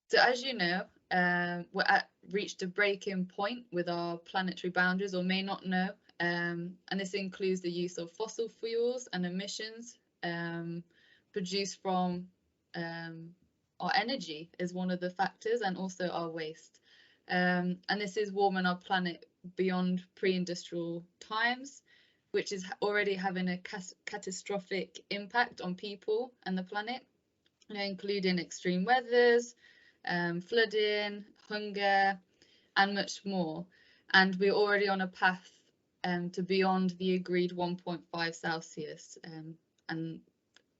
So as you know, reached a breaking point with our planetary boundaries, or may not know, and this includes the use of fossil fuels and emissions produced from our energy is one of the factors, and also our waste. And this is warming our planet beyond pre-industrial times, which is already having a catastrophic impact on people and the planet, including extreme weathers, flooding, hunger, and much more. And we're already on a path to beyond the agreed 1.5 Celsius, and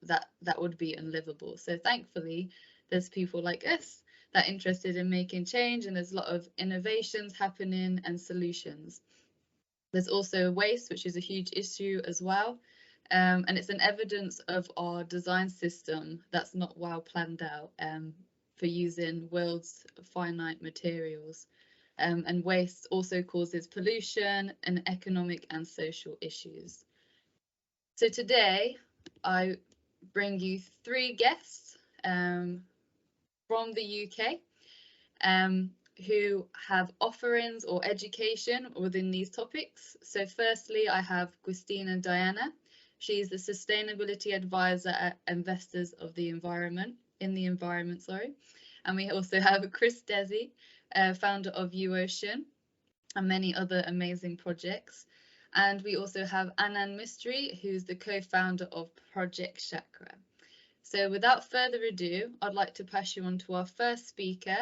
that would be unlivable. So thankfully, there's people like us that are interested in making change, and there's a lot of innovations happening and solutions. There's also waste, which is a huge issue as well. And it's an evidence of our design system that's not well planned out for using world's finite materials. And waste also causes pollution and economic and social issues. So today I bring you 3 guests from the UK who have offerings or education within these topics. So firstly, I have Christina Diana. She's the Sustainability Advisor at Investors of the Environment, And we also have Chris Desai, founder of UOcean, and many other amazing projects. And we also have Anand Mistry, who's the co-founder of Project Chakra. So without further ado, I'd like to pass you on to our first speaker,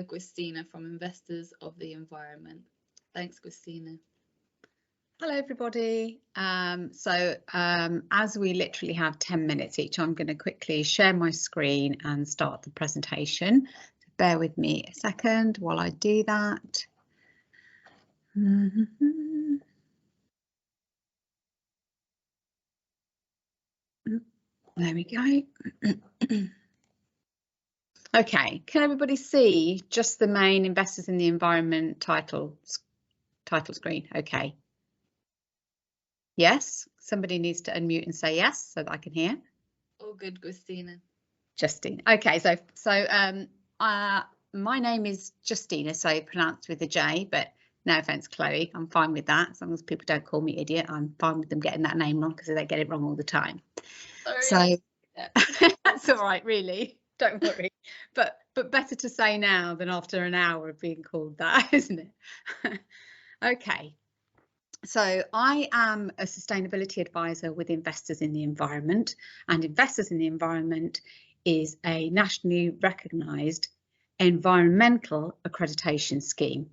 Christina from Investors of the Environment. Thanks, Christina. Hello, everybody. As we literally have 10 minutes each, I'm going to quickly share my screen and start the presentation. So bear with me a second while I do that. There we go. Okay, can everybody see just the main Investors in the Environment title screen? Okay. Yes, somebody needs to unmute and say yes so that I can hear. All good, Christina. Justine. Okay, so my name is Justina, so pronounced with a J, but no offense, Chloe, I'm fine with that. As long as people don't call me idiot, I'm fine with them getting that name wrong because they get it wrong all the time. Sorry. So that's all right, really. Don't worry. But better to say now than after an hour of being called that, isn't it? Okay. So I am a sustainability advisor with Investors in the Environment, and Investors in the Environment is a nationally recognised environmental accreditation scheme.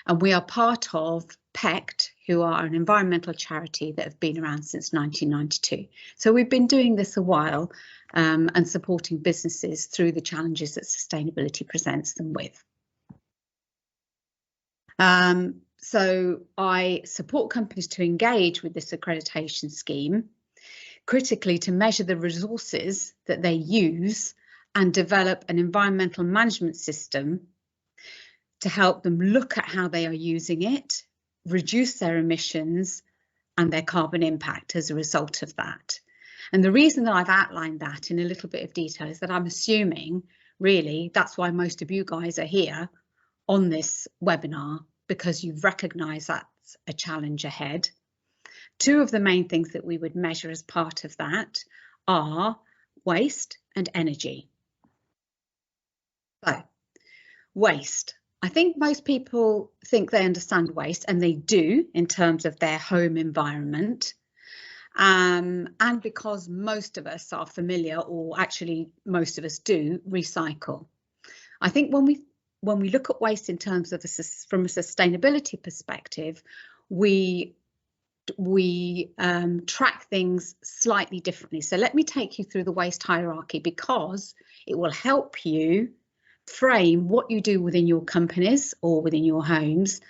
And we are part of PECT, who are an environmental charity that have been around since 1992. So we've been doing this a while and supporting businesses through the challenges that sustainability presents them with. So I support companies to engage with this accreditation scheme, critically to measure the resources that they use and develop an environmental management system to help them look at how they are using it, reduce their emissions and their carbon impact as a result of that. And the reason that I've outlined that in a little bit of detail is that I'm assuming, really, that's why most of you guys are here on this webinar, because you've recognised that's a challenge ahead. 2 of the main things that we would measure as part of that are waste and energy. So, waste. I think most people think they understand waste, and they do in terms of their home environment. And because most of us are familiar, or actually most of us do, recycle. I think when we look at waste in terms of from a sustainability perspective, we track things slightly differently. So let me take you through the waste hierarchy, because it will help you frame what you do within your companies or within your homes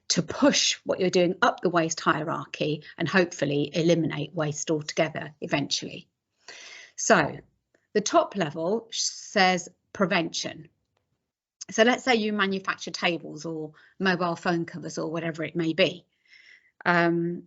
to push what you're doing up the waste hierarchy and hopefully eliminate waste altogether eventually. So the top level says prevention. So let's say you manufacture tables or mobile phone covers or whatever it may be. In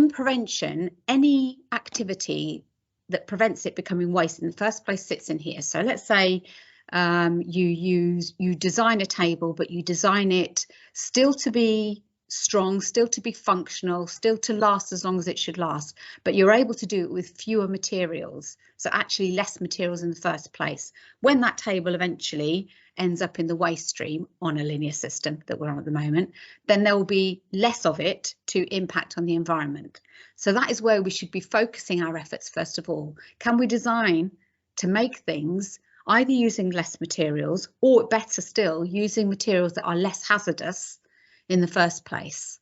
prevention, any activity that prevents it becoming waste in the first place sits in here. So let's say You design a table, but you design it still to be strong, still to be functional, still to last as long as it should last, but you're able to do it with fewer materials, so actually less materials in the first place. When that table eventually ends up in the waste stream on a linear system that we're on at the moment, then there will be less of it to impact on the environment. So that is where we should be focusing our efforts first of all. Can we design to make things either using less materials, or better still, using materials that are less hazardous in the first place?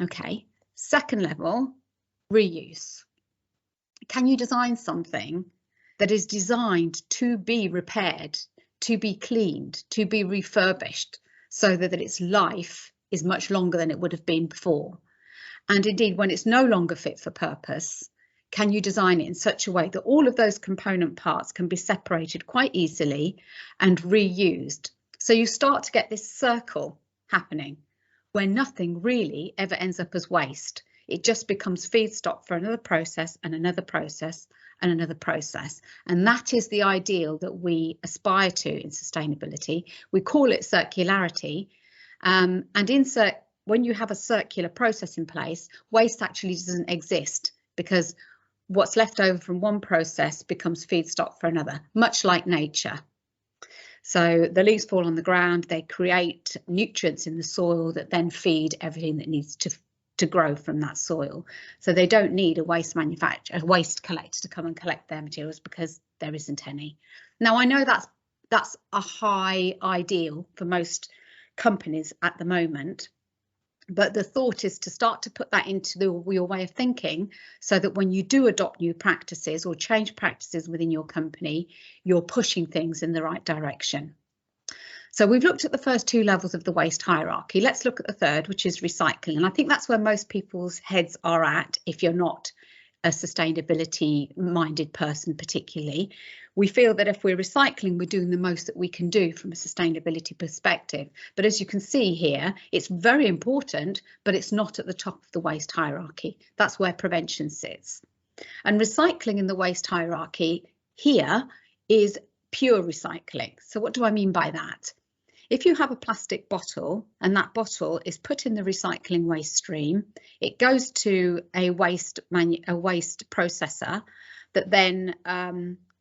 Okay, second level, reuse. Can you design something that is designed to be repaired, to be cleaned, to be refurbished, so that its life is much longer than it would have been before? And indeed, when it's no longer fit for purpose, can you design it in such a way that all of those component parts can be separated quite easily and reused? So you start to get this circle happening where nothing really ever ends up as waste. It just becomes feedstock for another process and another process and another process. And that is the ideal that we aspire to in sustainability. We call it circularity. And when you have a circular process in place, waste actually doesn't exist, because what's left over from one process becomes feedstock for another, much like nature. So the leaves fall on the ground, they create nutrients in the soil that then feed everything that needs to grow from that soil. So they don't need a waste collector to come and collect their materials, because there isn't any. Now, I know that's a high ideal for most companies at the moment, but the thought is to start to put that into your way of thinking, so that when you do adopt new practices or change practices within your company, you're pushing things in the right direction. So we've looked at the first two levels of the waste hierarchy. Let's look at the third, which is recycling. And I think that's where most people's heads are at, if you're not a sustainability minded person particularly. We feel that if we're recycling, we're doing the most that we can do from a sustainability perspective. But as you can see here, it's very important, but it's not at the top of the waste hierarchy. That's where prevention sits. And recycling in the waste hierarchy here is pure recycling. So what do I mean by that? If you have a plastic bottle and that bottle is put in the recycling waste stream, it goes to a waste processor that then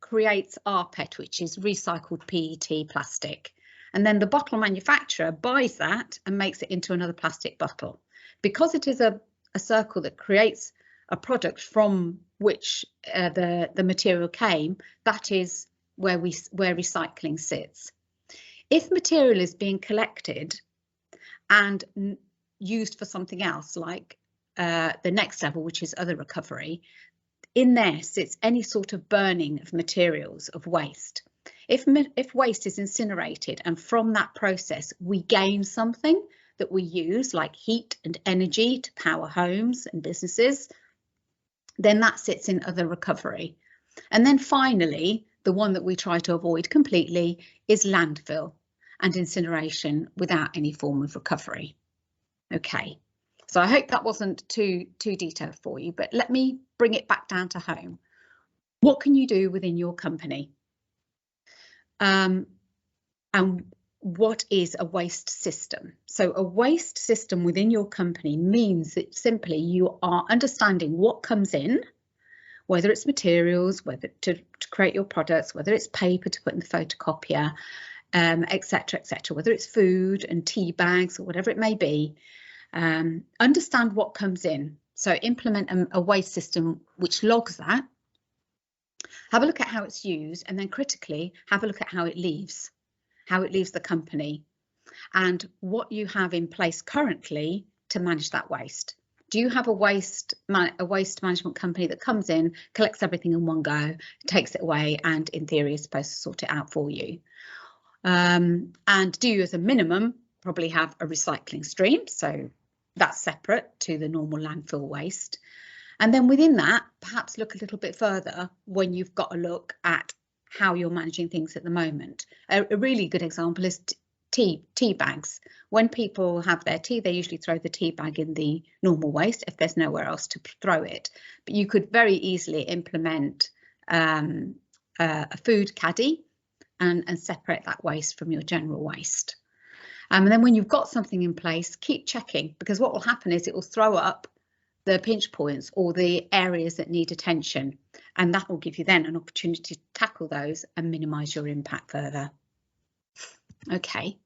creates rPET, which is recycled PET plastic. And then the bottle manufacturer buys that and makes it into another plastic bottle. Because it is a circle that creates a product from which the material came, that is where recycling sits. If material is being collected and used for something else, like the next level, which is other recovery, in there sits any sort of burning of materials, of waste. If waste is incinerated and from that process we gain something that we use, like heat and energy to power homes and businesses, then that sits in other recovery. And then finally, the one that we try to avoid completely is landfill and incineration without any form of recovery. Okay, so I hope that wasn't too detailed for you, but let me bring it back down to home. What can you do within your company? And what is a waste system? So a waste system within your company means that simply you are understanding what comes in, whether it's materials, whether to create your products, whether it's paper to put in the photocopier, etc., whether it's food and tea bags or whatever it may be. Understand what comes in. So implement a waste system which logs that. Have a look at how it's used, and then critically have a look at how it leaves the company, and what you have in place currently to manage that waste. Do you have a waste management company that comes in, collects everything in one go, takes it away, and in theory is supposed to sort it out for you? And do you, as a minimum, probably have a recycling stream? So that's separate to the normal landfill waste. And then within that, perhaps look a little bit further when you've got a look at how you're managing things at the moment. A really good example is tea bags. When people have their tea, they usually throw the tea bag in the normal waste if there's nowhere else to throw it. But you could very easily implement a food caddy and separate that waste from your general waste. And then when you've got something in place, keep checking, because what will happen is it will throw up the pinch points or the areas that need attention, and that will give you then an opportunity to tackle those and minimise your impact further. Okay,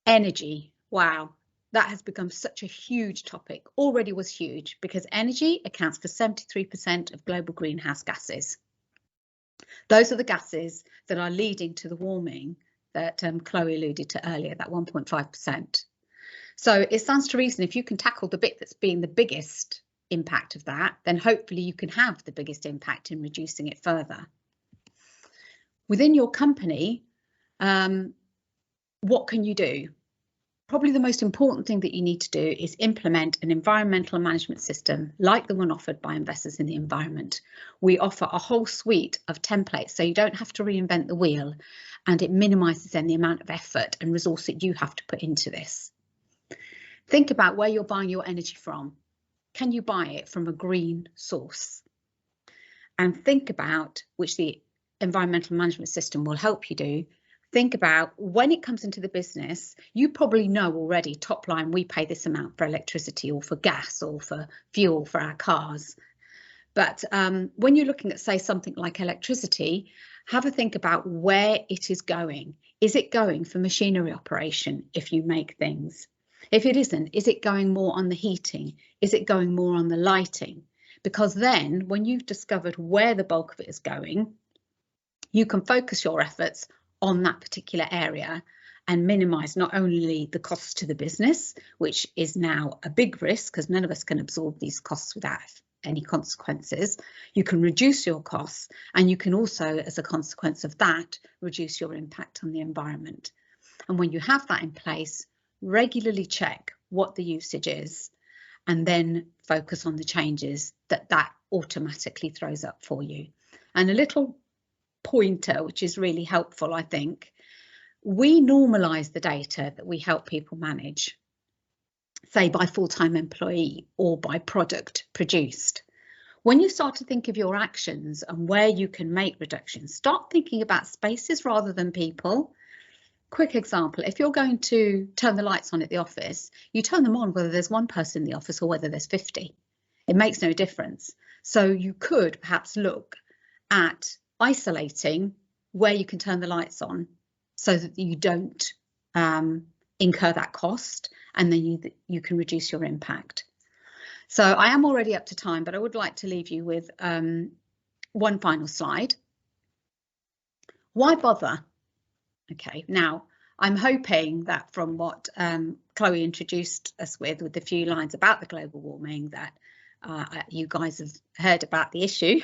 energy. Wow, that has become such a huge topic. Already was huge because energy accounts for 73% of global greenhouse gases. Those are the gases that are leading to the warming that Chloe alluded to earlier, that 1.5%. So it stands to reason if you can tackle the bit that's being the biggest impact of that, then hopefully you can have the biggest impact in reducing it further. Within your company, what can you do? Probably the most important thing that you need to do is implement an environmental management system like the one offered by Investors in the Environment. We offer a whole suite of templates, so you don't have to reinvent the wheel, and it minimises then the amount of effort and resource that you have to put into this. Think about where you're buying your energy from. Can you buy it from a green source? And think about, which the environmental management system will help you do, think about when it comes into the business, you probably know already, top line, we pay this amount for electricity or for gas or for fuel for our cars. But when you're looking at, say, something like electricity, have a think about where it is going. Is it going for machinery operation if you make things? If it isn't, is it going more on the heating? Is it going more on the lighting? Because then when you've discovered where the bulk of it is going, you can focus your efforts on that particular area and minimise not only the costs to the business, which is now a big risk because none of us can absorb these costs without any consequences. You can reduce your costs, and you can also, as a consequence of that, reduce your impact on the environment. And when you have that in place, regularly check what the usage is and then focus on the changes that automatically throws up for you. And a little pointer, which is really helpful, I think, we normalise the data that we help people manage, say by full-time employee or by product produced. When you start to think of your actions and where you can make reductions, start thinking about spaces rather than people. Quick example, if you're going to turn the lights on at the office, you turn them on whether there's one person in the office or whether there's 50. It makes no difference. So you could perhaps look at isolating where you can turn the lights on so that you don't incur that cost, and then you can reduce your impact. So I am already up to time, but I would like to leave you with one final slide. Why bother? Okay, now I'm hoping that from what Chloe introduced us with the few lines about the global warming, that you guys have heard about the issue,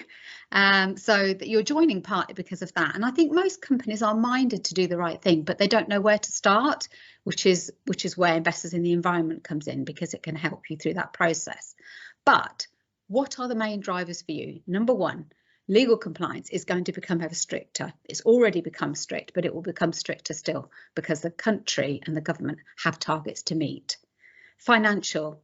so that you're joining partly because of that. And I think most companies are minded to do the right thing, but they don't know where to start, which is where Investors in the Environment comes in, because it can help you through that process. But what are the main drivers for you? Number one, legal compliance is going to become ever stricter. It's already become strict, but it will become stricter still because the country and the government have targets to meet. Financial.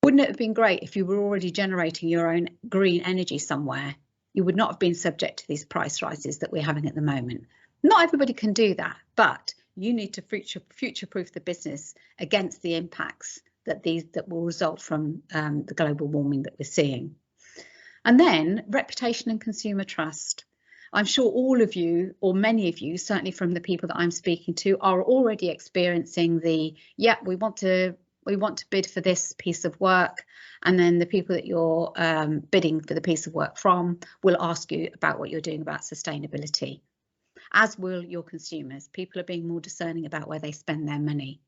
Wouldn't it have been great if you were already generating your own green energy somewhere? You would not have been subject to these price rises that we're having at the moment. Not everybody can do that, but you need to future-proof the business against the impacts that will result from the global warming that we're seeing. And then reputation and consumer trust. I'm sure all of you, or many of you, certainly from the people that I'm speaking to, are already experiencing the, yeah, we want to bid for this piece of work, and then the people that you're bidding for the piece of work from will ask you about what you're doing about sustainability, as will your consumers. People are being more discerning about where they spend their money.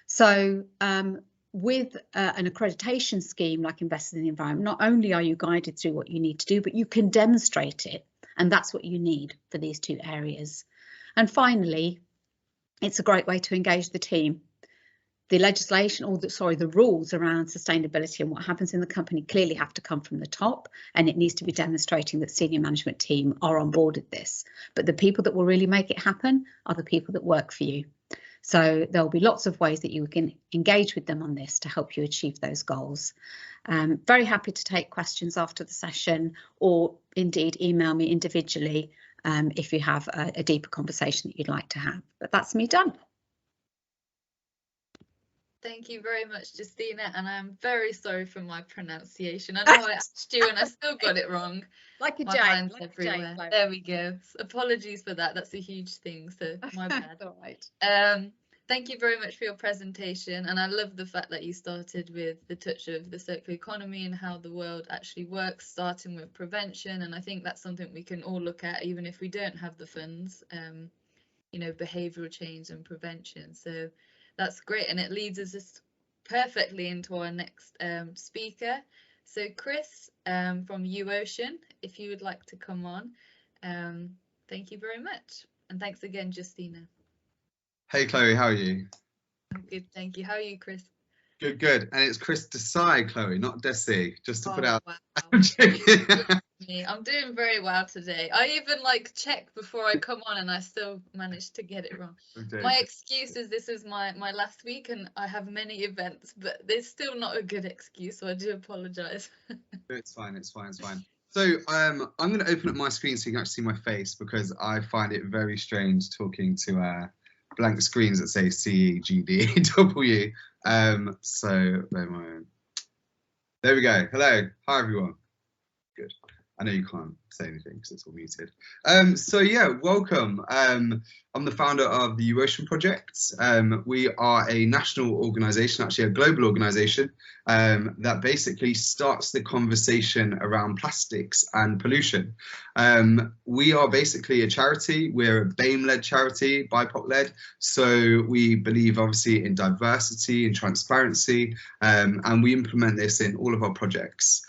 So with an accreditation scheme like Investors in the Environment, not only are you guided through what you need to do, but you can demonstrate it, and that's what you need for these two areas. And finally, it's a great way to engage the team. The legislation, or the rules around sustainability and what happens in the company clearly have to come from the top, and it needs to be demonstrating that senior management team are on board with this. But the people that will really make it happen are the people that work for you. So there'll be lots of ways that you can engage with them on this to help you achieve those goals. Very happy to take questions after the session, or indeed email me individually if you have a deeper conversation that you'd like to have. But that's me done. Thank you very much, Justina, and I'm very sorry for my pronunciation. I know I asked you and I still got it wrong. Like a My J, mind's like everywhere. a J. There we go. Apologies for that. That's a huge thing, so my bad. All right. Thank you very much for your presentation, and I love the fact that you started with the touch of the circular economy and how the world actually works, starting with prevention. And I think that's something we can all look at, even if we don't have the funds, you know, behavioural change and prevention. So that's great, and it leads us perfectly into our next speaker. So Chris from UOcean, if you would like to come on. Thank you very much, and thanks again, Justina. Hey Chloe, how are you? I'm good, thank you. How are you, Chris? Good, good. And it's Chris Desai, Chloe, not Desai, just to put out. Wow. I'm joking. I'm doing very well today. I even like check before I come on and I still managed to get it wrong. My excuse is this is my last week and I have many events, but there's still not a good excuse, so I do apologize. It's fine, it's fine, it's fine. So I'm going to open up my screen so you can actually see my face, because I find it very strange talking to blank screens that say CEGDW. So there we go. Hello, hi everyone. Good. I know you can't say anything because it's all muted. So yeah, welcome. I'm the founder of the UOcean project. We are a national organisation, actually a global organisation, that basically starts the conversation around plastics and pollution. We are basically a charity. We're a BAME-led charity, BIPOC-led. So we believe obviously in diversity and transparency, and we implement this in all of our projects.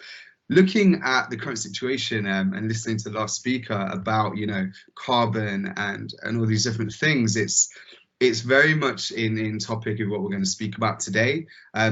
Looking at the current situation and listening to the last speaker about, you know, carbon and all these different things, it's very much in topic of what we're going to speak about today,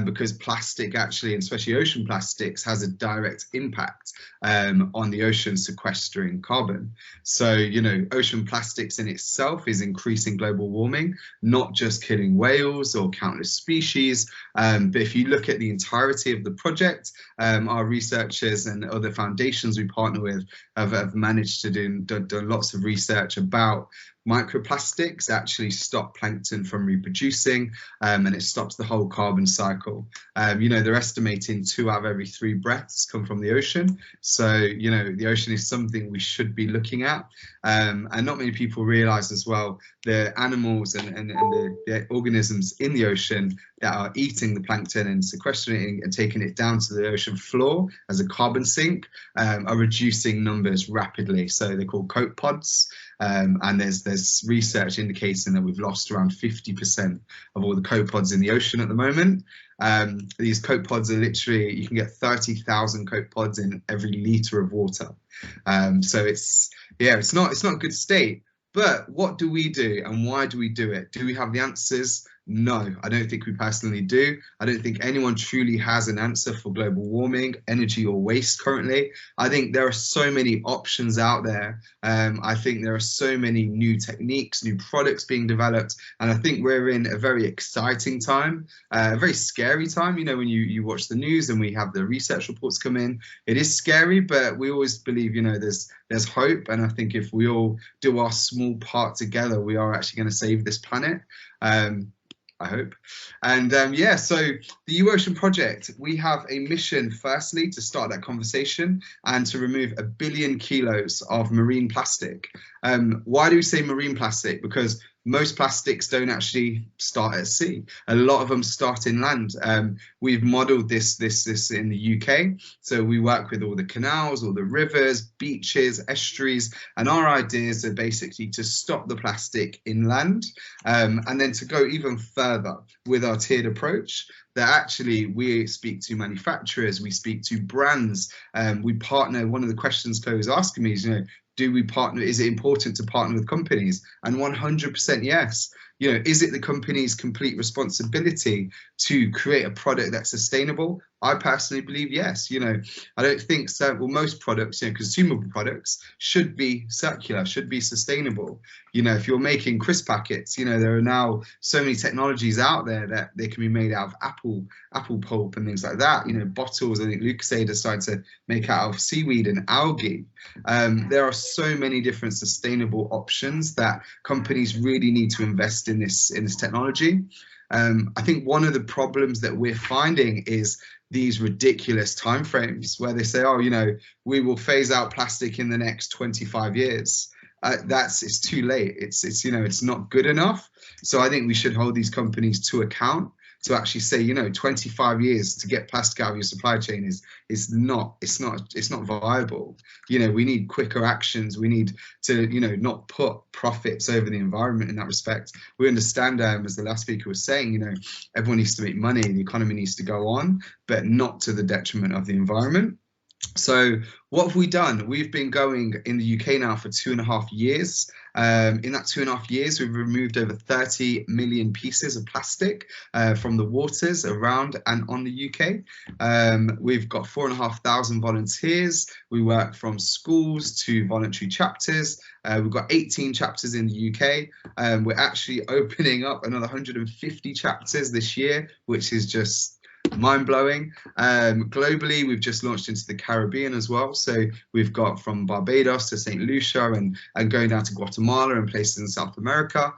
because plastic actually, and especially ocean plastics, has a direct impact on the ocean sequestering carbon. So, you know, ocean plastics in itself is increasing global warming, not just killing whales or countless species. But if you look at the entirety of the project, our researchers and other foundations we partner with have managed to do lots of research about microplastics actually stop plankton from reproducing, and it stops the whole carbon cycle. You know, they're estimating 2 out of every 3 breaths come from the ocean. So, you know, the ocean is something we should be looking at. And not many people realize as well, the animals and the organisms in the ocean that are eating the plankton and sequestering and taking it down to the ocean floor as a carbon sink are reducing numbers rapidly. So they're called copepods. And there's research indicating that we've lost around 50% of all the copepods in the ocean at the moment. These copepods are literally, you can get 30,000 copepods in every litre of water. So it's not a good state. But what do we do and why do we do it? Do we have the answers? No, I don't think we personally do. I don't think anyone truly has an answer for global warming, energy or waste currently. I think there are so many options out there. I think there are so many new techniques, new products being developed. And I think we're in a very exciting time, a very scary time. You know, when you watch the news and we have the research reports come in, it is scary, but we always believe, you know, there's hope. And I think if we all do our small part together, we are actually going to save this planet. I hope. And yeah, so the UOcean project, we have a mission firstly to start that conversation and to remove 1 billion kilos of marine plastic. Why do we say marine plastic? Because most plastics don't actually start at sea. A lot of them start in land. We've modeled this in the UK. So we work with all the canals, all the rivers, beaches, estuaries, and our ideas are basically to stop the plastic inland, and then to go even further with our tiered approach. That actually we speak to manufacturers, we speak to brands, we partner. One of the questions Chloe was asking me is, you know, do we partner? Is it important to partner with companies? And 100% yes. You know, is it the company's complete responsibility to create a product that's sustainable? I personally believe yes. You know, I don't think so. Well, most products, you know, consumable products should be circular, should be sustainable. You know, if you're making crisp packets, you know, there are now so many technologies out there that they can be made out of apple pulp and things like that. You know, bottles, I think Lucozade is starting to make out of seaweed and algae. There are so many different sustainable options that companies really need to invest in this technology. I think one of the problems that we're finding is these ridiculous timeframes where they say, oh, you know, we will phase out plastic in the next 25 years. It's too late. It's you know, it's not good enough. So I think we should hold these companies to account to actually say, you know, 25 years to get plastic out of your supply chain is not viable. You know, we need quicker actions. We need to, you know, not put profits over the environment in that respect. We understand, as the last speaker was saying, you know, everyone needs to make money, the economy needs to go on, but not to the detriment of the environment. So what have we done? We've been going in the UK now for 2.5 years. In that 2.5 years, we've removed over 30 million pieces of plastic from the waters around and on the UK. We've got 4,500 volunteers. We work from schools to voluntary chapters. We've got 18 chapters in the UK. We're actually opening up another 150 chapters this year, which is just mind-blowing. Globally, we've just launched into the Caribbean as well. So we've got from Barbados to St. Lucia and going down to Guatemala and places in South America,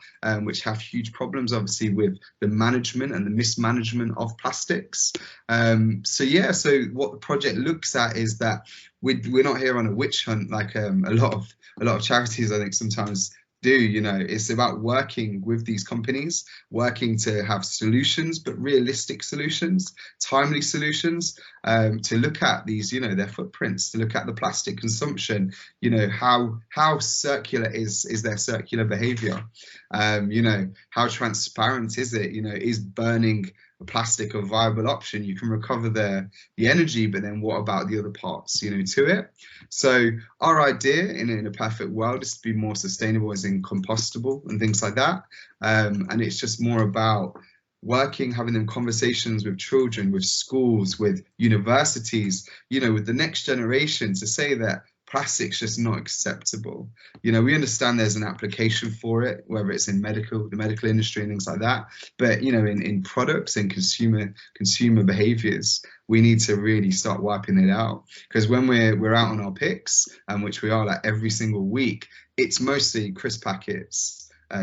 which have huge problems, obviously, with the management and the mismanagement of plastics. So yeah, so what the project looks at is that we're not here on a witch hunt like a lot of charities, I think, sometimes do. You know, it's about working with these companies, working to have solutions, but realistic solutions, timely solutions, to look at these, you know, their footprints, to look at the plastic consumption, you know, how circular is their circular behavior, you know, how transparent is it, you know, is burning plastic a viable option? You can recover the energy, but then what about the other parts, you know, to it? So our idea in a perfect world is to be more sustainable, as in compostable and things like that. And it's just more about working, having them conversations with children, with schools, with universities, you know, with the next generation, to say that plastic's just not acceptable. You know, we understand there's an application for it, whether it's in the medical industry and things like that. But, you know, in products and consumer behaviors, we need to really start wiping it out. Because when we're out on our picks, which we are like every single week, it's mostly crisp packets,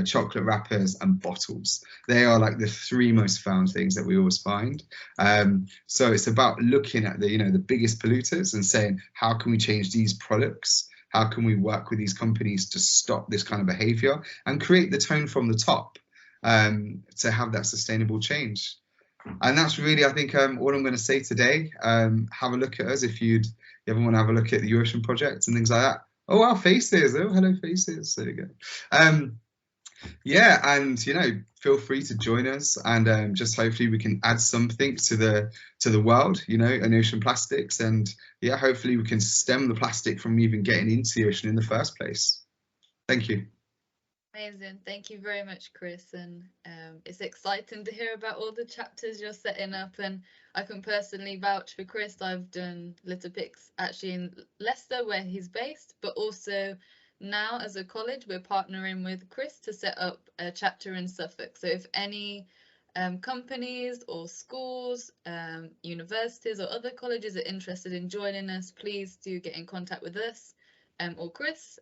chocolate wrappers and bottles. They are like the 3 most found things that we always find. So it's about looking at the biggest polluters and saying, how can we change these products? How can we work with these companies to stop this kind of behavior and create the tone from the top, to have that sustainable change? And that's really, I think, all I'm going to say today. Have a look at us if you ever want to have a look at the UOcean project and things like that. Oh, our faces. Oh, hello, faces. There you go. Yeah, and you know, feel free to join us, and just hopefully we can add something to the world, you know, and ocean plastics, and yeah, hopefully we can stem the plastic from even getting into the ocean in the first place. Thank you. Amazing. Thank you very much, Chris. And it's exciting to hear about all the chapters you're setting up. And I can personally vouch for Chris. I've done litter picks actually in Leicester, where he's based, but also now as a college we're partnering with Chris to set up a chapter in Suffolk. So if any companies or schools, universities or other colleges are interested in joining us, please do get in contact with us or Chris.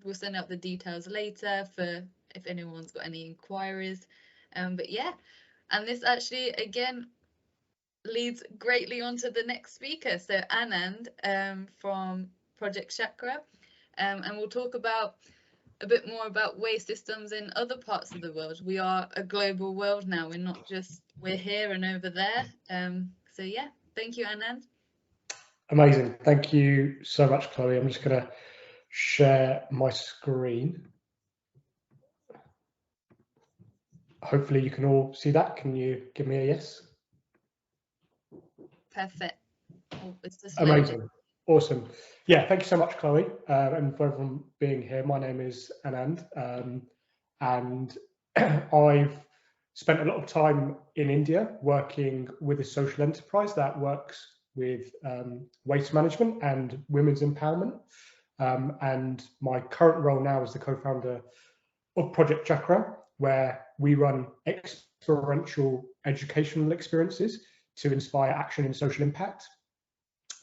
We'll send out the details later for if anyone's got any inquiries. But yeah, and this actually again leads greatly onto the next speaker, so Anand from Project Chakra. And we'll talk about a bit more about waste systems in other parts of the world. We are a global world now. We're not just, we're here and over there. So yeah, thank you, Anand. Amazing. Thank you so much, Chloe. I'm just going to share my screen. Hopefully you can all see that. Can you give me a yes? Perfect. Oh, it's just amazing. loaded. Awesome. Yeah, thank you so much, Chloe, and for everyone being here. My name is Anand, and I've spent a lot of time in India working with a social enterprise that works with waste management and women's empowerment. And my current role now is the co-founder of Project Chakra, where we run experiential educational experiences to inspire action and social impact.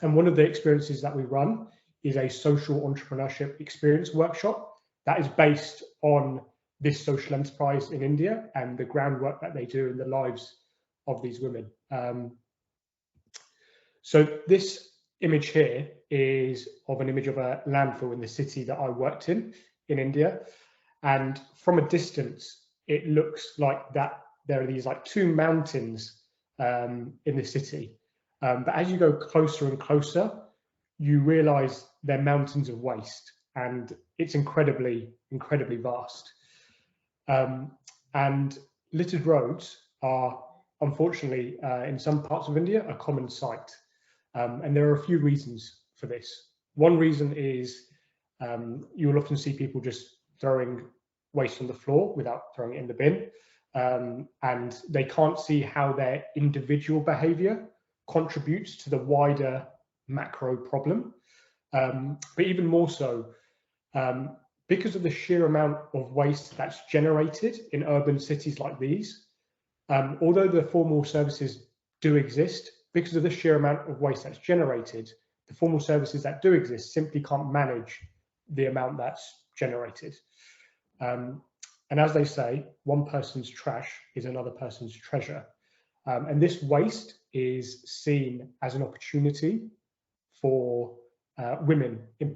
And one of the experiences that we run is a social entrepreneurship experience workshop that is based on this social enterprise in India and the groundwork that they do in the lives of these women. So this image here is of an image of a landfill in the city that I worked in India. And from a distance, it looks like that there are these like two mountains in the city. But as you go closer and closer, you realize they're mountains of waste, and it's incredibly, incredibly vast. And littered roads are, unfortunately, in some parts of India, a common sight. And there are a few reasons for this. One reason is you'll often see people just throwing waste on the floor without throwing it in the bin. And they can't see how their individual behavior contributes to the wider macro problem. But even more so, because of the sheer amount of waste that's generated in urban cities like these, although the formal services do exist, because of the sheer amount of waste that's generated, the formal services that do exist simply can't manage the amount that's generated. And as they say, one person's trash is another person's treasure. And this waste is seen as an opportunity for women in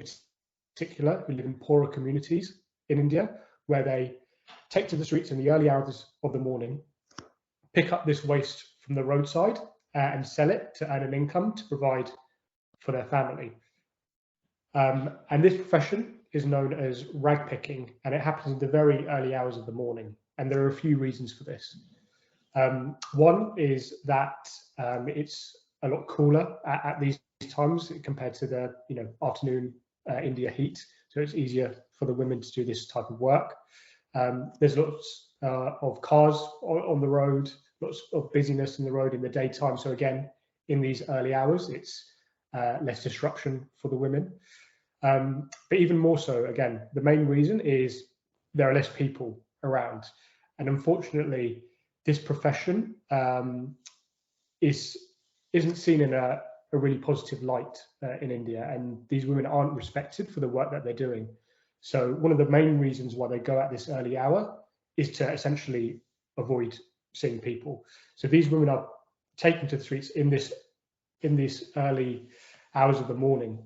particular who live in poorer communities in India, where they take to the streets in the early hours of the morning, pick up this waste from the roadside and sell it to earn an income to provide for their family. And this profession is known as rag picking, and it happens in the very early hours of the morning. And there are a few reasons for this. One is that it's a lot cooler at these times compared to the afternoon India heat, so it's easier for the women to do this type of work. There's lots of cars on the road, lots of busyness in the road in the daytime. So again, in these early hours, it's less disruption for the women. But even more so, again, the main reason is there are less people around. And unfortunately, this profession isn't seen in a really positive light in India, and these women aren't respected for the work that they're doing. So one of the main reasons why they go at this early hour is to essentially avoid seeing people. So these women are taken to the streets in these early hours of the morning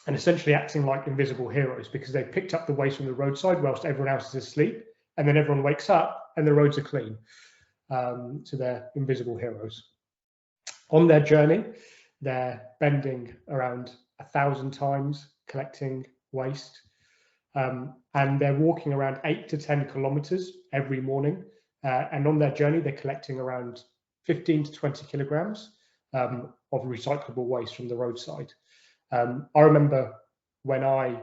and essentially acting like invisible heroes, because they picked up the waste from the roadside whilst everyone else is asleep, and then everyone wakes up and the roads are clean. So they're invisible heroes. On their journey, they're bending around 1,000 times, collecting waste, and they're walking around 8 to 10 kilometers every morning. And on their journey, they're collecting around 15 to 20 kilograms of recyclable waste from the roadside. I remember when I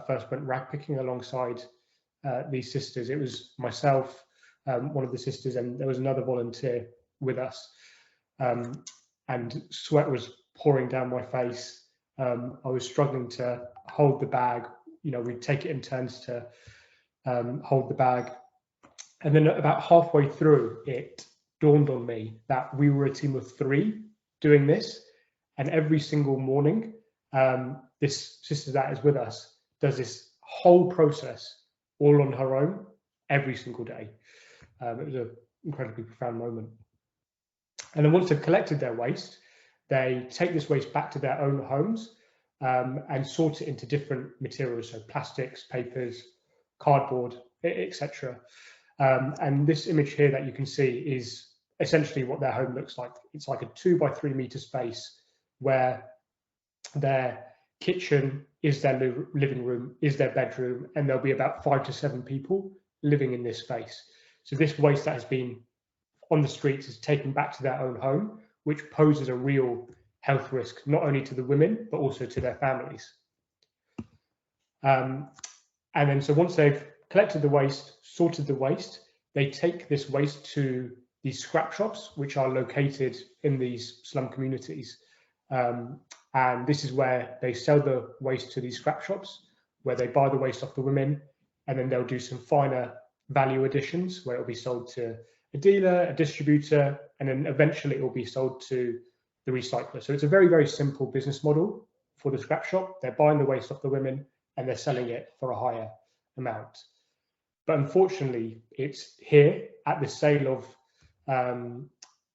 first went rag picking alongside these sisters. It was myself, one of the sisters, and there was another volunteer with us. And sweat was pouring down my face. I was struggling to hold the bag. We'd take it in turns to hold the bag. And then about halfway through, it dawned on me that we were a team of 3 doing this. And every single morning, this sister that is with us does this whole process all on her own every single day. It was an incredibly profound moment. And then once they've collected their waste, they take this waste back to their own homes and sort it into different materials, so plastics, papers, cardboard, etc. And this image here that you can see is essentially what their home looks like. It's like a 2 by 3 meter space where their kitchen is their living room, is their bedroom, and there'll be about 5 to 7 people living in this space. So this waste that has been on the streets is taken back to their own home, which poses a real health risk, not only to the women, but also to their families. And then so once they've collected the waste, sorted the waste, they take this waste to these scrap shops, which are located in these slum communities. And this is where they sell the waste to these scrap shops, where they buy the waste off the women, and then they'll do some finer value additions where it'll be sold to a dealer, a distributor, and then eventually it will be sold to the recycler. So it's a very, very simple business model for the scrap shop. They're buying the waste off the women and they're selling it for a higher amount. But unfortunately, it's here at the sale of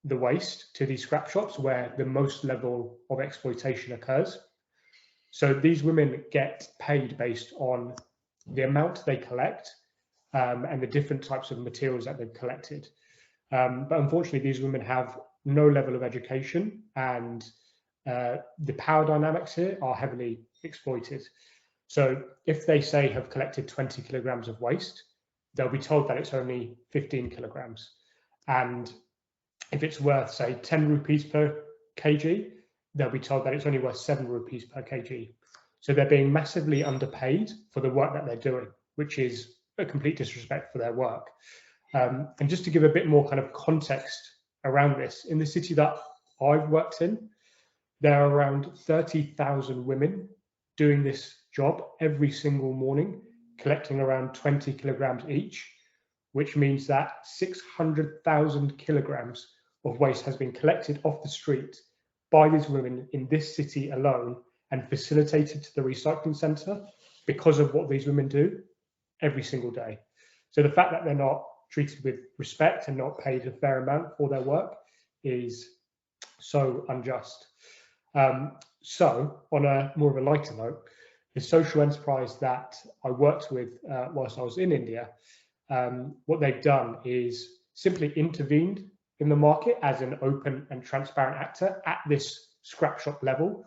the waste to these scrap shops where the most level of exploitation occurs. So these women get paid based on the amount they collect and the different types of materials that they've collected. But unfortunately, these women have no level of education, and the power dynamics here are heavily exploited. So if they say have collected 20 kilograms of waste, they'll be told that it's only 15 kilograms. And if it's worth, say, 10 rupees per kg, they'll be told that it's only worth 7 rupees per kg. So they're being massively underpaid for the work that they're doing, which is a complete disrespect for their work. And just to give a bit more kind of context around this, in the city that I've worked in, there are around 30,000 women doing this job every single morning, collecting around 20 kilograms each, which means that 600,000 kilograms of waste has been collected off the street by these women in this city alone and facilitated to the recycling centre because of what these women do every single day. So the fact that they're not treated with respect and not paid a fair amount for their work is so unjust. So on a more of a lighter note, the social enterprise that I worked with whilst I was in India, what they've done is simply intervened in the market as an open and transparent actor at this scrap shop level.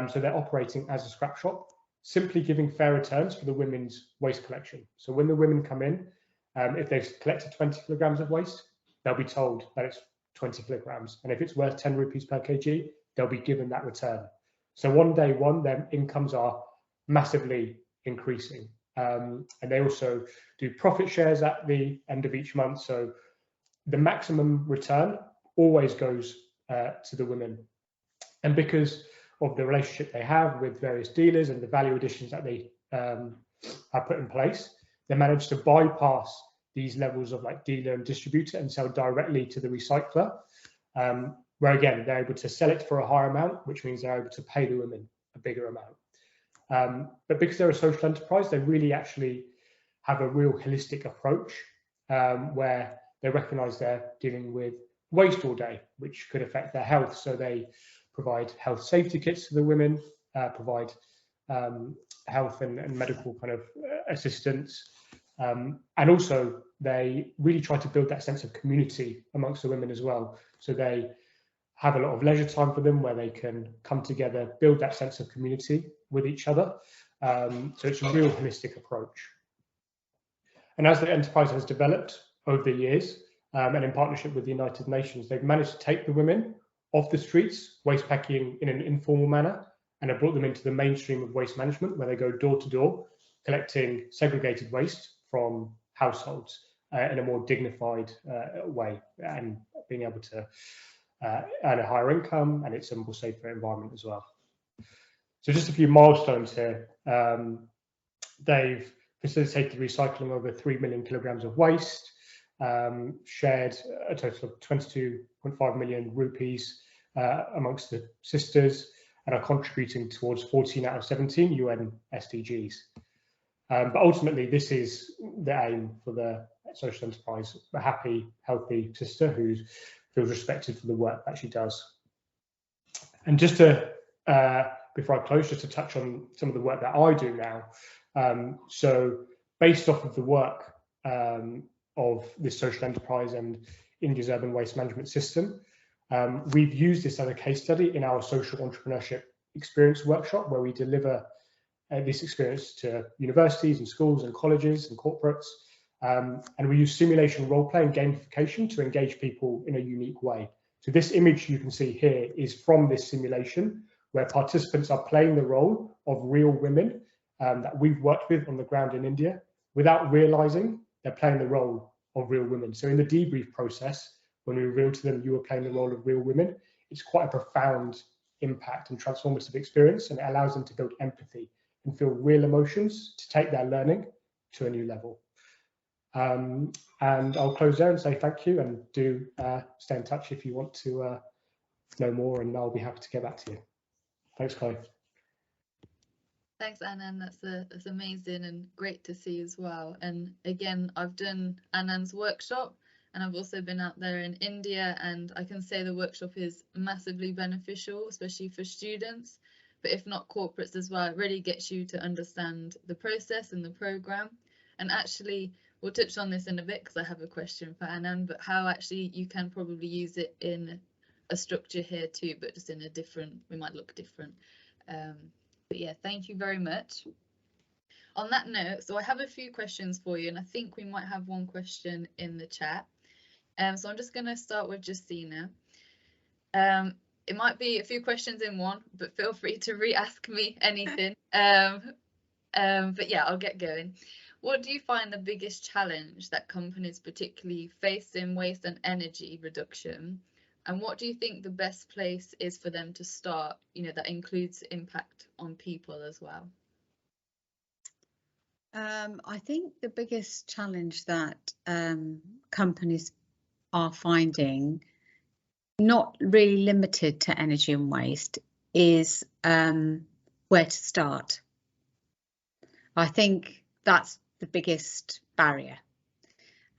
So they're operating as a scrap shop, simply giving fair returns for the women's waste collection. So when the women come in, if they've collected 20 kilograms of waste, they'll be told that it's 20 kilograms. And if it's worth 10 rupees per kg, they'll be given that return. So on day one, their incomes are massively increasing. And they also do profit shares at the end of each month. So the maximum return always goes to the women. And because of the relationship they have with various dealers and the value additions that they have put in place, they manage to bypass these levels of like dealer and distributor and sell directly to the recycler, where again, they're able to sell it for a higher amount, which means they're able to pay the women a bigger amount. But because they're a social enterprise, they really actually have a real holistic approach where they recognize they're dealing with waste all day, which could affect their health. So they provide health safety kits to the women, provide health and medical kind of assistance. And also they really try to build that sense of community amongst the women as well. So they have a lot of leisure time for them where they can come together, build that sense of community with each other. So it's a real holistic approach. And as the enterprise has developed over the years, and in partnership with the United Nations, they've managed to take the women off the streets, waste packing in an informal manner, and have brought them into the mainstream of waste management, where they go door to door, collecting segregated waste from households in a more dignified way, and being able to earn a higher income, and it's a more safer environment as well. So just a few milestones here. They've facilitated recycling over 3 million kilograms of waste, shared a total of 22.5 million rupees amongst the sisters, and are contributing towards 14 out of 17 UN SDGs. But ultimately, this is the aim for the social enterprise: a happy, healthy sister who feels respected for the work that she does. And just to, before I close, just to touch on some of the work that I do now. So based off of the work of this social enterprise and India's urban waste management system, we've used this as a case study in our social entrepreneurship experience workshop, where we deliver this experience to universities and schools and colleges and corporates. And we use simulation role play and gamification to engage people in a unique way. So this image you can see here is from this simulation, where participants are playing the role of real women that we've worked with on the ground in India. Without realizing, they're playing the role of real women. So in the debrief process, when we reveal to them you were playing the role of real women, it's quite a profound impact and transformative experience, and it allows them to build empathy and feel real emotions to take their learning to a new level. And I'll close there and say thank you, and do stay in touch if you want to know more, and I'll be happy to get back to you. Thanks, Chloe. Thanks, Anand. That's amazing and great to see as well. And again, I've done Anand's workshop, and I've also been out there in India, and I can say the workshop is massively beneficial, especially for students, but if not corporates as well. It really gets you to understand the process and the program. And actually, we'll touch on this in a bit because I have a question for Anand, but how actually you can probably use it in a structure here too, but just in a different, we might look different. But yeah, thank you very much. On that note, so I have a few questions for you, and I think we might have one question in the chat. So I'm just going to start with Justina. It might be a few questions in one, but feel free to re-ask me anything. But yeah, I'll get going. What do you find the biggest challenge that companies particularly face in waste and energy reduction? And what do you think the best place is for them to start, you know, that includes impact on people as well? I think the biggest challenge that companies are finding, not really limited to energy and waste, is where to start. I think that's the biggest barrier.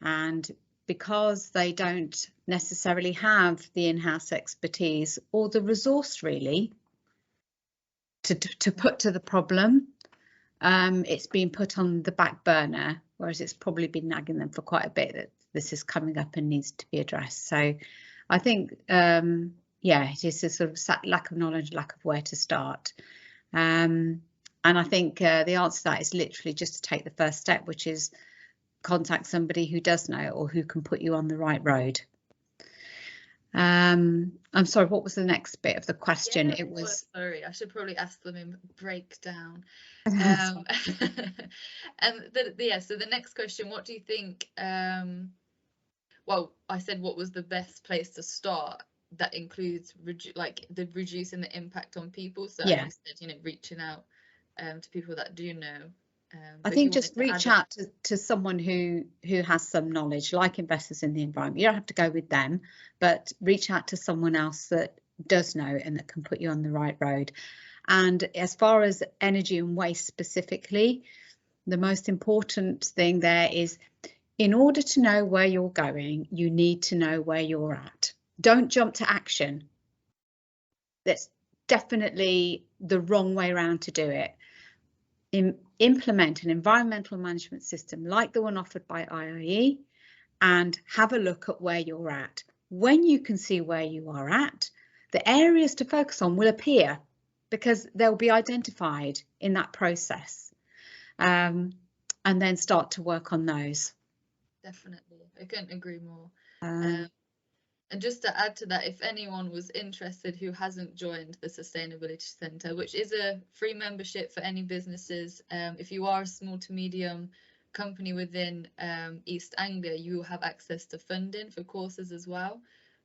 And because they don't necessarily have the in-house expertise or the resource really to put to the problem, it's been put on the back burner, whereas it's probably been nagging them for quite a bit that this is coming up and needs to be addressed. So I think, yeah, it is a sort of lack of knowledge, lack of where to start. And I think the answer to that is literally just to take the first step, which is contact somebody who does know or who can put you on the right road. I'm sorry, what was the next bit of the question? Yeah, it was sorry, I should probably ask them in breakdown. And yeah, so the next question, what do you think, well, I said what was the best place to start that includes reducing the impact on people, so yeah. As you said, you know, reaching out to people that do know. I think just reach out to someone who has some knowledge, like investors in the environment. You don't have to go with them, but reach out to someone else that does know and that can put you on the right road. And as far as energy and waste specifically, the most important thing there is, in order to know where you're going, you need to know where you're at. Don't jump to action. That's definitely the wrong way around to do it. Implement an environmental management system like the one offered by IIE and have a look at where you're at. When you can see where you are at, the areas to focus on will appear because they'll be identified in that process, and then start to work on those. Definitely, I couldn't agree more. And just to add to that, if anyone was interested who hasn't joined the Sustainability Centre, which is a free membership for any businesses, if you are a small to medium company within East Anglia, you will have access to funding for courses as well.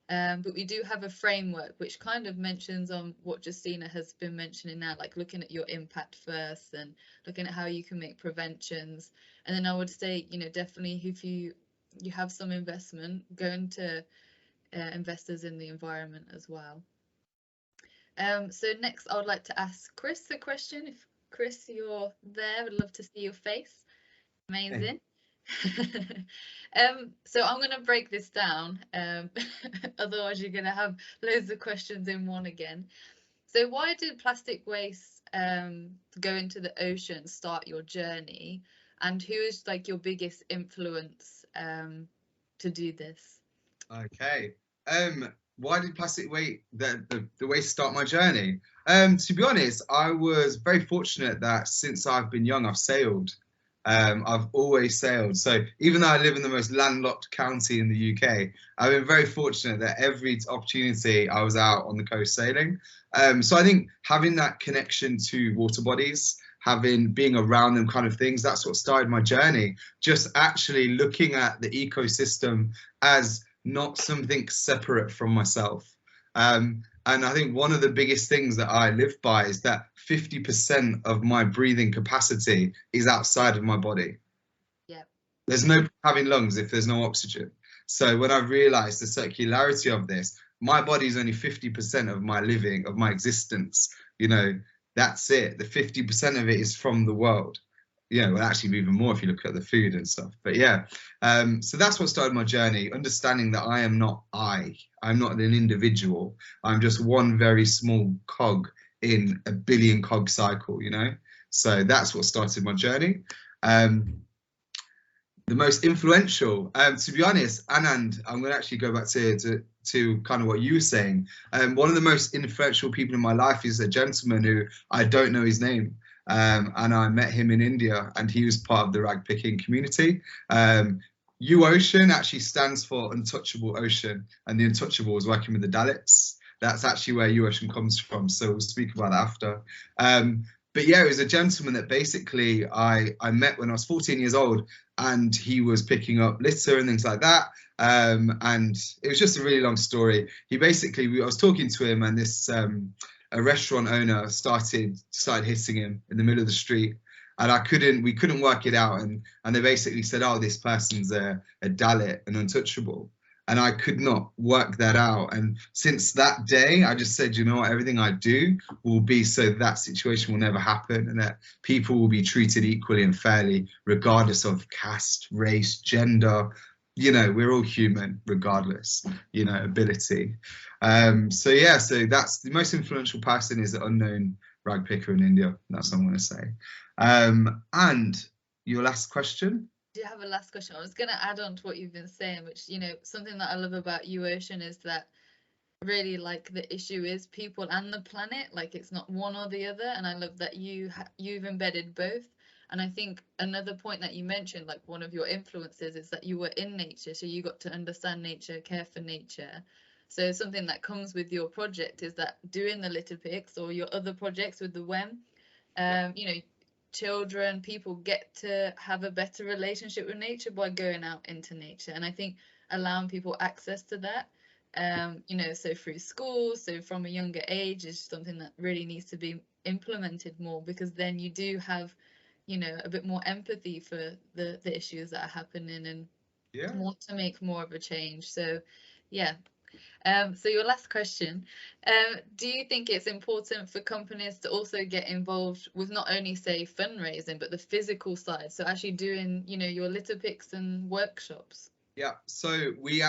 But we do have a framework which kind of mentions on what Justina has been mentioning now, like looking at your impact first and looking at how you can make preventions. And then I would say, you know, definitely if you have some investment, go into investors in the environment as well. So next I would like to ask Chris a question. If Chris, you're there, I'd love to see your face. Amazing. So I'm going to break this down, otherwise you're going to have loads of questions in one again. So why did plastic waste go into the ocean start your journey, and who is like your biggest influence to do this? Okay. Why did plastic waste the waste start my journey? To be honest, I was very fortunate that since I've been young, I've sailed. I've always sailed. So even though I live in the most landlocked county in the UK, I've been very fortunate that every opportunity I was out on the coast sailing. So I think having that connection to water bodies, being around them kind of things. That's what started my journey. Just actually looking at the ecosystem as not something separate from myself. And I think one of the biggest things that I live by is that 50% of my breathing capacity is outside of my body. Yeah. There's no having lungs if there's no oxygen. So when I realized the circularity of this, my body is only 50% of my living, of my existence. You know, that's it. The 50% of it is from the world. You know, well, actually even more if you look at the food and stuff. But yeah, so that's what started my journey, understanding that I am not I'm not an individual. I'm just one very small cog in a billion cog cycle, you know? So that's what started my journey. The most influential, to be honest, Anand, I'm going to actually go back to kind of what you were saying. One of the most influential people in my life is a gentleman who I don't know his name. And I met him in India, and he was part of the rag picking community. UOcean actually stands for Untouchable Ocean, and the Untouchable is working with the Dalits. That's actually where UOcean comes from, so we'll speak about that after. But yeah, it was a gentleman that basically I met when I was 14 years old, and he was picking up litter and things like that. And it was just a really long story. He basically, I was talking to him, and this a restaurant owner started hitting him in the middle of the street, and we couldn't work it out, and they basically said, oh, this person's a Dalit, an untouchable, and I could not work that out. And since that day, I just said, you know what, everything I do will be so that situation will never happen, and that people will be treated equally and fairly, regardless of caste, race, gender. You know, we're all human regardless, you know, ability. So yeah, so that's the most influential person is the unknown rag picker in India. That's what I'm going to say. And your last question? Do you have a last question? I was going to add on to what you've been saying, which, you know, something that I love about UOcean is that really, like, the issue is people and the planet, like it's not one or the other. And I love that you've embedded both. And I think another point that you mentioned, like one of your influences, is that you were in nature, so you got to understand nature, care for nature. So something that comes with your project is that doing the litter picks or your other projects with the WEM, you know, children, people get to have a better relationship with nature by going out into nature. And I think allowing people access to that, you know, so through schools, so from a younger age, is something that really needs to be implemented more, because then you do have, you know, a bit more empathy for the issues that are happening, and want to make more of a change. So yeah. So your last question, do you think it's important for companies to also get involved with not only, say, fundraising, but the physical side? So actually doing, you know, your litter picks and workshops? Yeah, so we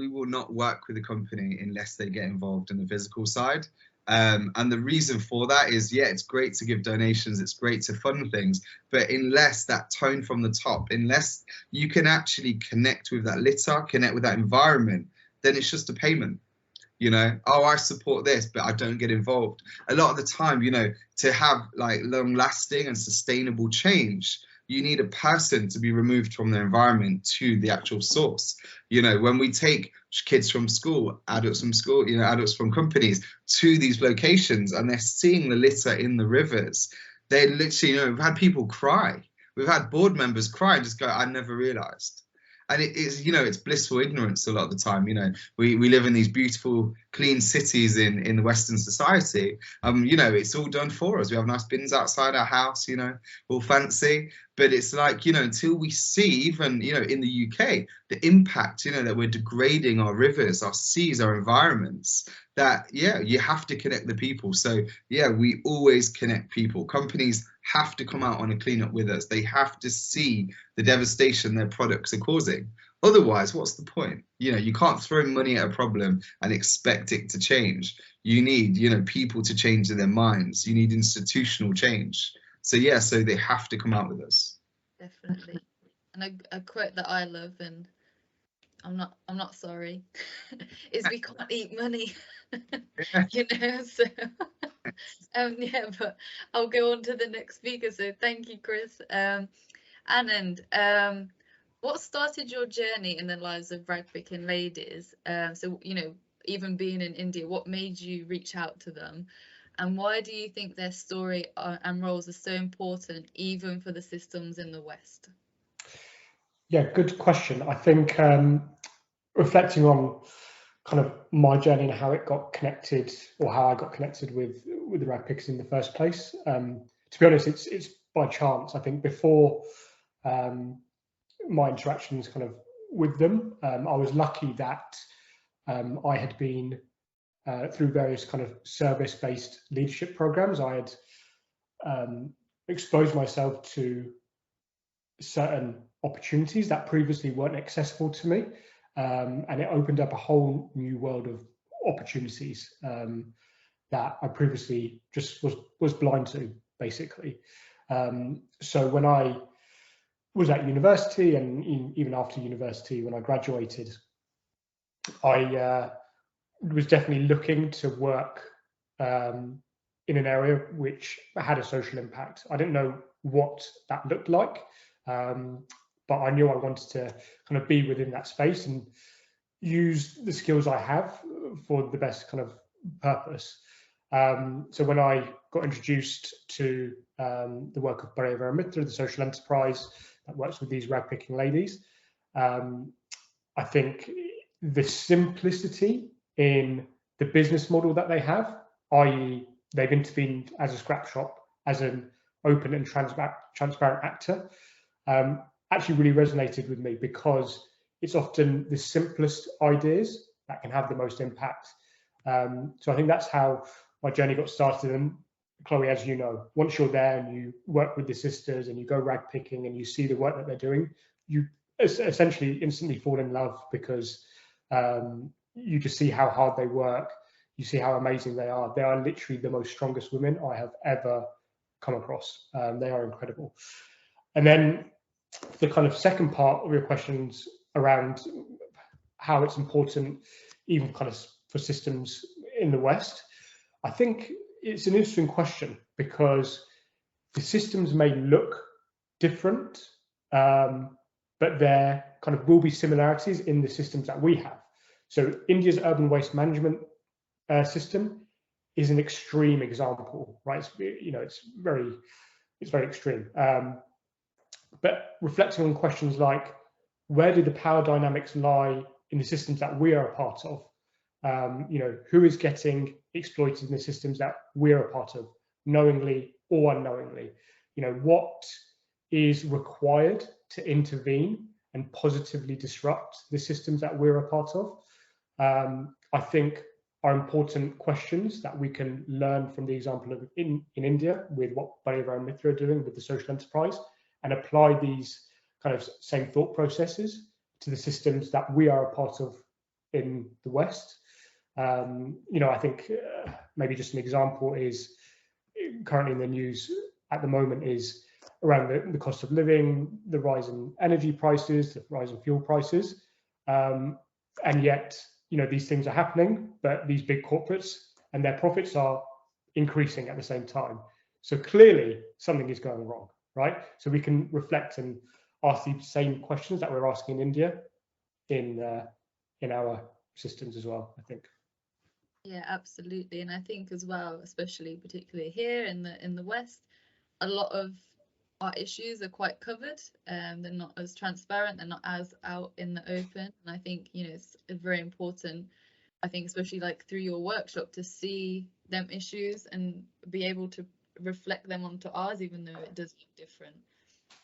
will not work with a company unless they get involved in the physical side. And the reason for that is, yeah, it's great to give donations, it's great to fund things, but unless that tone from the top, unless you can actually connect with that litter, connect with that environment, then it's just a payment. You know, oh, I support this, but I don't get involved. A lot of the time, you know, to have like long lasting and sustainable change, you need a person to be removed from their environment to the actual source. You know, when we take kids from school, adults from school, you know, adults from companies to these locations, and they're seeing the litter in the rivers, they literally, you know, we've had people cry. We've had board members cry and just go, I never realized. And it is, you know, it's blissful ignorance a lot of the time. You know, we live in these beautiful, clean cities in the Western society. You know, it's all done for us. We have nice bins outside our house, you know, all fancy. But it's like, you know, until we see, even, you know, in the UK, the impact, you know, that we're degrading our rivers, our seas, our environments, that, yeah, you have to connect the people. So, yeah, we always connect people. Companies have to come out on a cleanup with us. They have to see the devastation their products are causing. Otherwise, what's the point? You know, you can't throw money at a problem and expect it to change. You need, you know, people to change their minds. You need institutional change. So yeah, so they have to come out with us. Definitely. And a quote that I love, and I'm not sorry, is we can't eat money. You know, so yeah, but I'll go on to the next speaker. So thank you, Chris. Anand, what started your journey in the lives of rag picking ladies? So, you know, even being in India, what made you reach out to them? And why do you think their story and roles are so important, even for the systems in the West? Yeah, good question. I think reflecting on kind of my journey and how it got connected, or how I got connected with the rag pickers in the first place. To be honest, it's by chance. I think before my interactions kind of with them, I was lucky that I had been through various kind of service-based leadership programs. I had exposed myself to certain opportunities that previously weren't accessible to me, and it opened up a whole new world of opportunities that I previously just was blind to, basically. So when I was at university, and even after university, when I graduated, I was definitely looking to work in an area which had a social impact. I didn't know what that looked like, but I knew I wanted to kind of be within that space and use the skills I have for the best kind of purpose. So when I got introduced to the work of Bareva and Mitra, the social enterprise that works with these rag picking ladies, I think the simplicity in the business model that they have, i.e. they've intervened as a scrap shop, as an open and transparent actor, actually really resonated with me, because it's often the simplest ideas that can have the most impact. So I think that's how my journey got started. And Chloe, as you know, once you're there and you work with the sisters and you go rag picking and you see the work that they're doing, you essentially instantly fall in love, because you just see how hard they work. You see how amazing they are. They are literally the most strongest women I have ever come across. They are incredible. And then the kind of second part of your questions around how it's important, even kind of for systems in the West, I think it's an interesting question, because the systems may look different, but there kind of will be similarities in the systems that we have. So India's urban waste management system is an extreme example, right? It's very extreme. But reflecting on questions like, where do the power dynamics lie in the systems that we are a part of? Who is getting exploited in the systems that we're a part of, knowingly or unknowingly? What is required to intervene and positively disrupt the systems that we're a part of? I think are important questions that we can learn from the example of in India, with what Bareva and Mitra are doing with the social enterprise, and apply these kind of same thought processes to the systems that we are a part of in the West. I think maybe just an example is currently in the news at the moment is around the cost of living, the rise in energy prices, the rise in fuel prices, and yet these things are happening, but these big corporates and their profits are increasing at the same time. So clearly something is going wrong, right? So we can reflect and ask the same questions that we're asking in India in our systems as well, I think. Yeah, absolutely. And I think as well, especially particularly here in the West, a lot of our issues are quite covered. They're not as transparent, they're not as out in the open. And I think, it's very important, I think, especially like through your workshop, to see them issues and be able to reflect them onto ours, even though it does look different.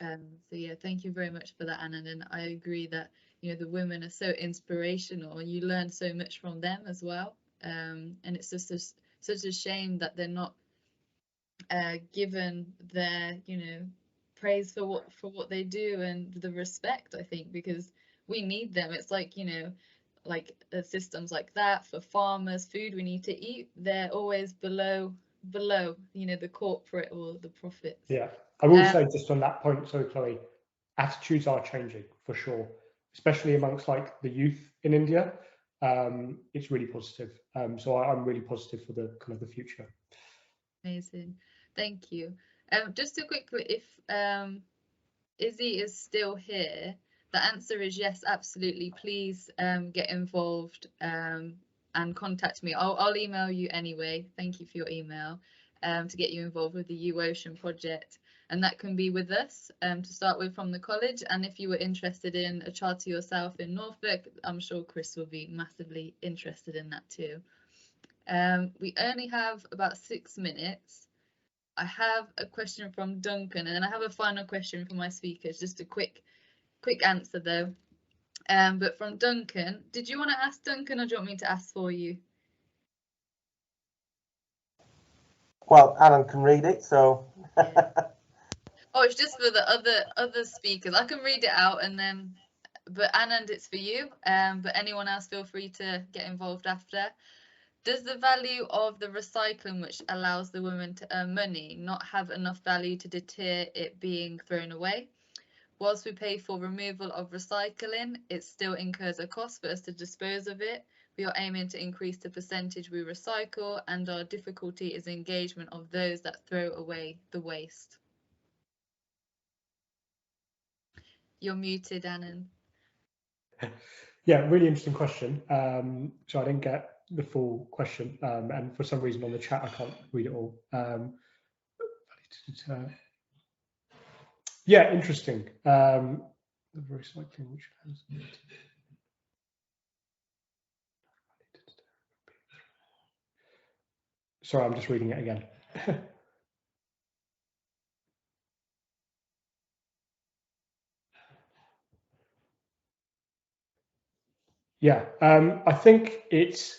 So yeah, thank you very much for that, Anna. And I agree that, the women are so inspirational, and you learn so much from them as well. And it's just such a shame that they're not given their praise for what they do, and the respect, I think, because we need them. It's like like systems like that for farmers, food we need to eat, they're always below the corporate or the profits. Yeah, I will say just on that point, so Chloe, attitudes are changing for sure, especially amongst like the youth in India. It's really positive. So I'm really positive for the kind of the future. Amazing, thank you. Just a quick, if Izzy is still here, the answer is yes, absolutely. Please get involved. and contact me. I'll email you anyway. Thank you for your email, to get you involved with the UOcean project. And that can be with us to start with from the college. And if you were interested in a charter yourself in Norfolk, I'm sure Chris will be massively interested in that too. We only have about 6 minutes. I have a question from Duncan, and then I have a final question for my speakers, just a quick answer though. But from Duncan, did you want to ask Duncan, or do you want me to ask for you? Well, Alan can read it, so. Yeah. Oh, it's just for the other speakers. I can read it out, and then, but Anand, it's for you. But anyone else, feel free to get involved after. Does the value of the recycling, which allows the women to earn money, not have enough value to deter it being thrown away? Whilst we pay for removal of recycling, it still incurs a cost for us to dispose of it. We are aiming to increase the percentage we recycle, and our difficulty is engagement of those that throw away the waste. You're muted, Anand. Yeah, really interesting question. So I didn't get the full question, and for some reason on the chat I can't read it all. Yeah, interesting. The recycling, which has. Sorry, I'm just reading it again. Yeah, I think it's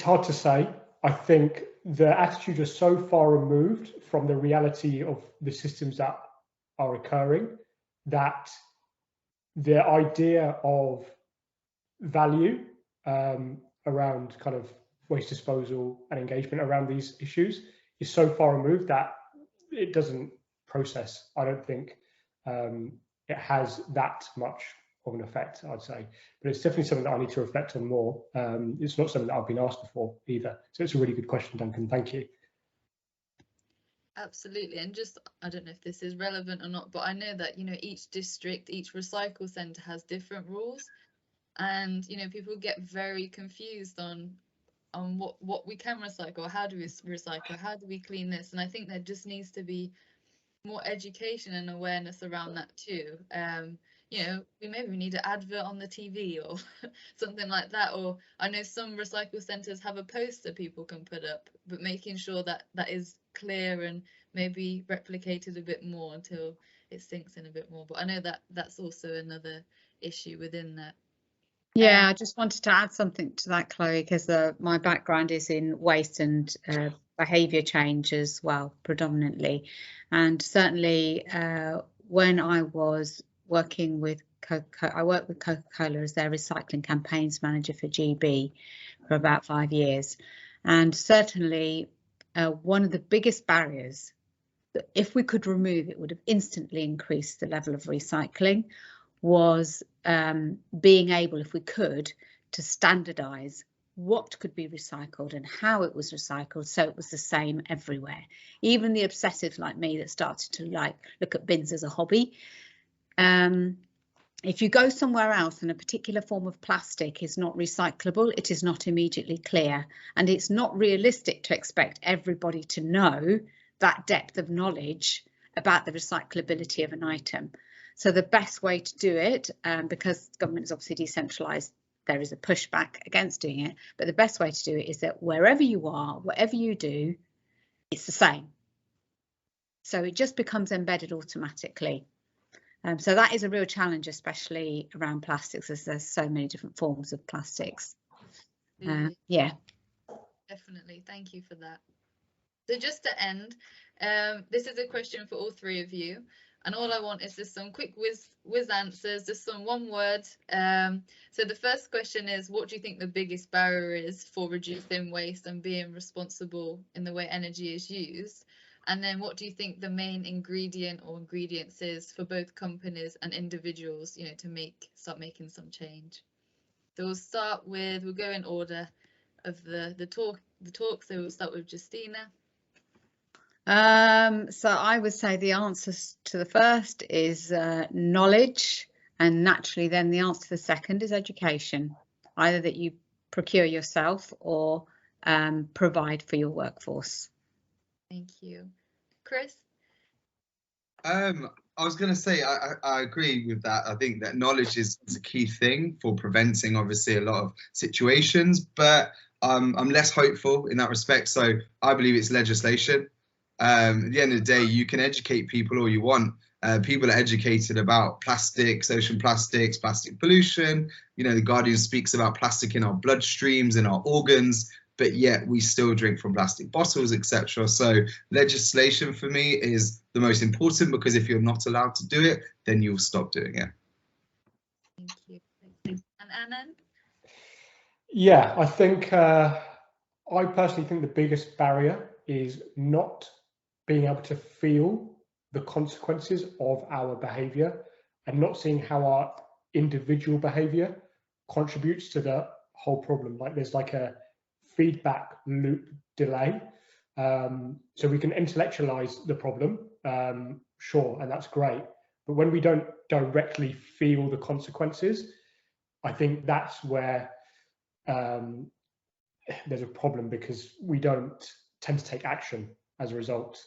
hard to say. I think the attitudes are so far removed from the reality of the systems that are occurring that the idea of value around kind of waste disposal and engagement around these issues is so far removed that it doesn't process. I don't think it has that much of an effect, I'd say, but it's definitely something that I need to reflect on more. It's not something that I've been asked before either, so it's a really good question, Duncan. Thank you. Absolutely. And just, I don't know if this is relevant or not, but I know that, you know, each district, each recycle centre has different rules, and, you know, people get very confused on what we can recycle, how do we recycle, how do we clean this, and I think there just needs to be more education and awareness around that too. You know, we need an advert on the TV or something like that, or I know some recycle centres have a poster people can put up, but making sure that that is clear and maybe replicated a bit more until it sinks in a bit more. But I know that that's also another issue within that. Yeah, I just wanted to add something to that, Chloe, because my background is in waste and behaviour change as well, predominantly. And certainly when I was working with I worked with Coca-Cola as their recycling campaigns manager for GB for about 5 years. And certainly one of the biggest barriers that if we could remove, it would have instantly increased the level of recycling, was being able, if we could, to standardise what could be recycled and how it was recycled, so it was the same everywhere. Even the obsessives like me that started to look at bins as a hobby. If you go somewhere else and a particular form of plastic is not recyclable, it is not immediately clear, and it's not realistic to expect everybody to know that depth of knowledge about the recyclability of an item. So the best way to do it, because government is obviously decentralised, there is a pushback against doing it, but the best way to do it is that wherever you are, whatever you do, it's the same. So it just becomes embedded automatically. So that is a real challenge, especially around plastics, as there's so many different forms of plastics. Yeah. Definitely, thank you for that. So just to end, this is a question for all three of you. And all I want is just some quick whiz answers, just some one word. So the first question is, what do you think the biggest barrier is for reducing waste and being responsible in the way energy is used? And then what do you think the main ingredient or ingredients is for both companies and individuals, you know, to start making some change? So we'll go in order of the talk. So we'll start with Justina. So I would say the answer to the first is knowledge, and naturally then the answer to the second is education. Either that you procure yourself or provide for your workforce. Thank you. Chris? I was going to say, I agree with that. I think that knowledge is a key thing for preventing, obviously, a lot of situations, but I'm less hopeful in that respect. So I believe it's legislation. At the end of the day, you can educate people all you want. People are educated about plastics, ocean plastics, plastic pollution. You know, The Guardian speaks about plastic in our bloodstreams, in our organs, but yet we still drink from plastic bottles, etc. So legislation for me is the most important, because if you're not allowed to do it, then you'll stop doing it. Thank you. And Anand? Yeah, I think I personally think the biggest barrier is not being able to feel the consequences of our behavior and not seeing how our individual behavior contributes to the whole problem. Like there's like a feedback loop delay. So we can intellectualize the problem, sure, and that's great. But when we don't directly feel the consequences, I think that's where there's a problem, because we don't tend to take action as a result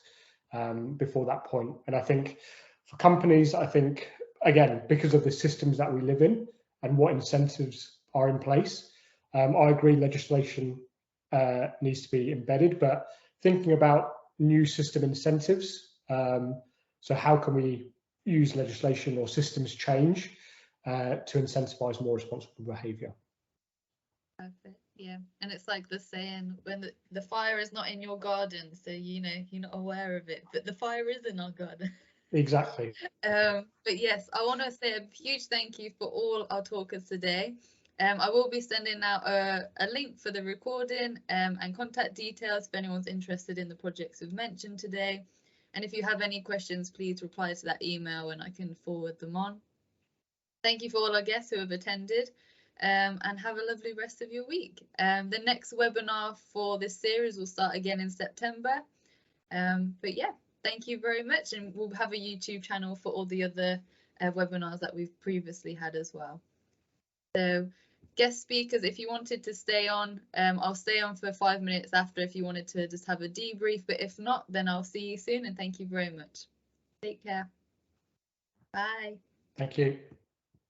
before that point. And I think for companies, I think, again, because of the systems that we live in and what incentives are in place, I agree legislation needs to be embedded, but thinking about new system incentives, so how can we use legislation or systems change to incentivize more responsible behavior? Perfect. Yeah, and it's like the saying, when the fire is not in your garden, so you know you're not aware of it, but the fire is in our garden. Exactly. But yes, I want to say a huge thank you for all our talkers today. I will be sending out a link for the recording and contact details if anyone's interested in the projects we've mentioned today. And if you have any questions, please reply to that email and I can forward them on. Thank you for all our guests who have attended, and have a lovely rest of your week. The next webinar for this series will start again in September. But yeah, thank you very much, and we'll have a YouTube channel for all the other webinars that we've previously had as well. So guest speakers, if you wanted to stay on, I'll stay on for 5 minutes after if you wanted to just have a debrief, but if not, then I'll see you soon, and thank you very much. Take care. Bye. Thank you.